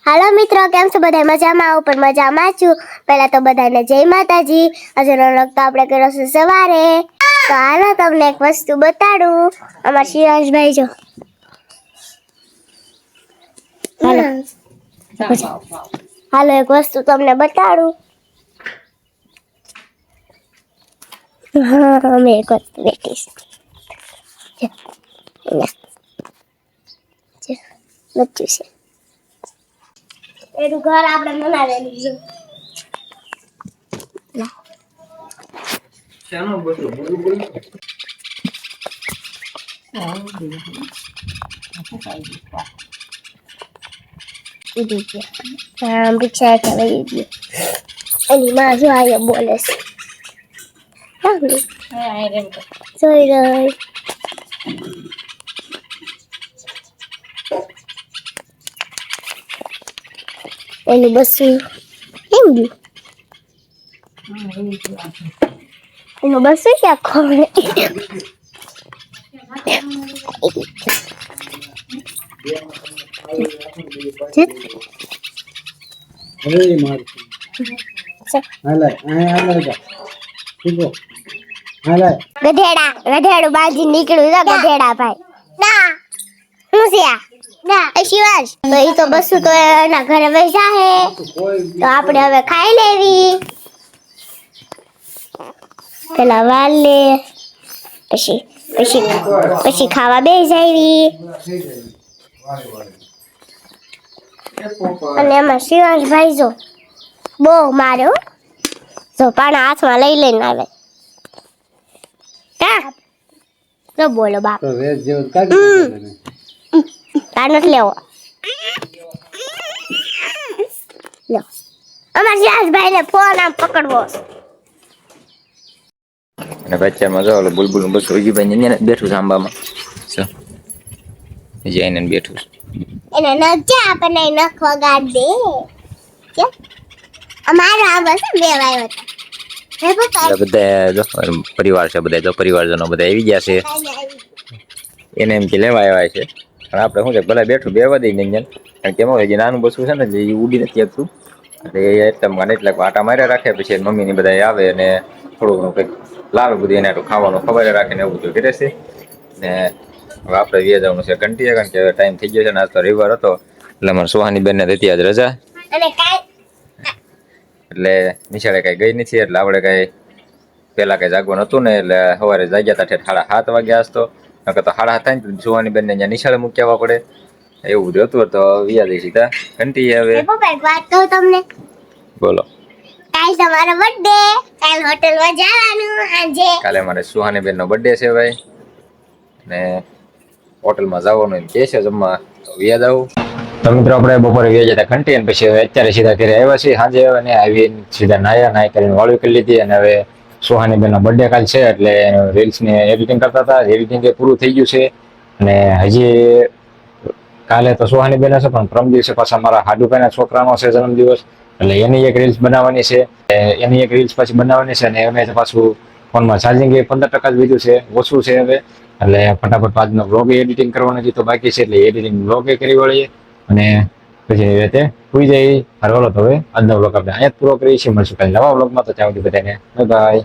હાલો મિત્રો, કેમ છો બધા? મજામાં? ઉપર મજામાં છું. પહેલા તો બધાને જય માતાજી. આજનો વ્લોગ તો આપણે કર્યો છે સવારે. તો હાલો તમને એક વસ્તુ બતાડું. અમાર શિવાંશભાઈ જો હાલો એક વસ્તુ તમને બતાડું. હા, અમે એક વસ્તુ બેઠીશ. બચ્ચું છે એનું ઘર આપણે બનાવેલું છે. ચાલો બોલો બોલો રિક્ષા ચલાવી ગઈ. એની માં જો આયો બોલે છે. જોઈ ગઈ. એની બસ એમ ગયું. એનું બસ ક્યાં ખોરે ગધેડું બાજી નીકળ્યું તો ગધેડા ભાઈ ના હું છે ના શિવાંશ તો ઈ તો બસ તો એના ઘરે વઈ જાહે. તો આપણે હવે ખાઈ લેવી. પેલા વાલ લે પછી પછી પછી ખાવા બેસી જાવી. અને એમાં શિવાંશભાઈ જો બહુ માર્યો જો પાણા હાથમાં લઈ લઈને આવે. તો બોલો બાપ તાર નથી લેવો. લો અમાર શિવાંશભાઈ ને ફોન આમ પકડવો. અને બચ્ચામાં જો ઓલો બુલબુલ બસ હોજી ભાઈ ને બેઠું છે આંબામાં. જો જઈને બેઠું છે. એને નજા આપણને નખ વગાડ દે કે અમારો આંબો છે બે વાયો હતા. હે પપ્પા બધા જો પરિવાર છે, બધા જો પરિવારજનો બધા આવી ગયા છે. એને એમ કે લેવા આવ્યા છે. પણ આપણે શું છે ભલે બેઠું બેવા દઈ ને કારણ કે એમાં હજી નાનું બસું છે ને એ ઉડી નથી શકતું. એટલે એકદમ મને એટલે આટા માર્યા રાખે પછી મમ્મી ની બધા આવે અને થોડું કંઈક લાવે બધું એને ખાવાનું ખબર રાખીને એવું બધું કરે છે. ને હવે આપણે વ્યા જવાનું છે ઘંટીએ કારણ કે ટાઈમ થઈ ગયો છે ને આજ તો રવિવાર હતો એટલે અમારે સોહાની બેનને હતી આજ રજા એટલે નિશાળે કઈ ગઈ નથી. એટલે આપણે કઈ પેલા કઈ જાગવાનું હતું ને એટલે સવારે જાગ્યા હતા 7:30 વાગ્યા આજ તો નકર તો 7:30 થાય ને સોહાની બેનને અહીંયા નિશાળે મૂકી આવવા પડે એવું બધું હતું. તો વ્યા જઈ સીધા ઘંટીએ. હવે પપ્પા એક વાત કહું તમને. બોલો. કાલ તમારો બર્થડે, કાલ હોટેલમાં જવાનું આજે. કાલે મારે સુહાની બેનનો બર્થડે છે ભાઈ ને હોટલમાં જવાનું કે છે જમવા તો વ્યા જાવ. તો મિત્રો આપણે બપોરે વ્યા જતા ઘંટી અને પછી અત્યારે સીધા ઘરે આવ્યા છીએ. સાંજે અને આવીને સીધા નાહી કરીને વાળું કરી લીધી. અને હવે સુહાની બેનનો બર્થડે કાલ છે એટલે રીલ્સને એડિટિંગ કરતા હતા. એડિટિંગ એ પૂરું થઈ ગયું છે અને હજી કાલે તો સુહાની બેન હશે પણ પરમ દિવસે પાછા મારા હાડુભાઈના છોકરાનો છે જન્મદિવસ એટલે એની એક રીલ્સ બનાવવાની છે. એની એક રીલ્સ પછી બનાવવાની છે અને અમે પાછું ફોનમાં ચાર્જિંગ 15% જ બીજું છે, ઓછું છે હવે. એટલે ફટાફટ આજનો બ્લોગ એડિટિંગ કરવાનો છે તો બાકી છે એટલે એડિટિંગ બ્લોગ કરી વળીએ અને પછી રીતે સુઈ જઈ. હાલો તો હવે આજનો બ્લોગ આપણે અહીંયા જ પૂરો કરીએ છીએ. મળશું કાલે નવા બ્લોગમાં. તો ત્યાં સુધી બધાને બાય બાય.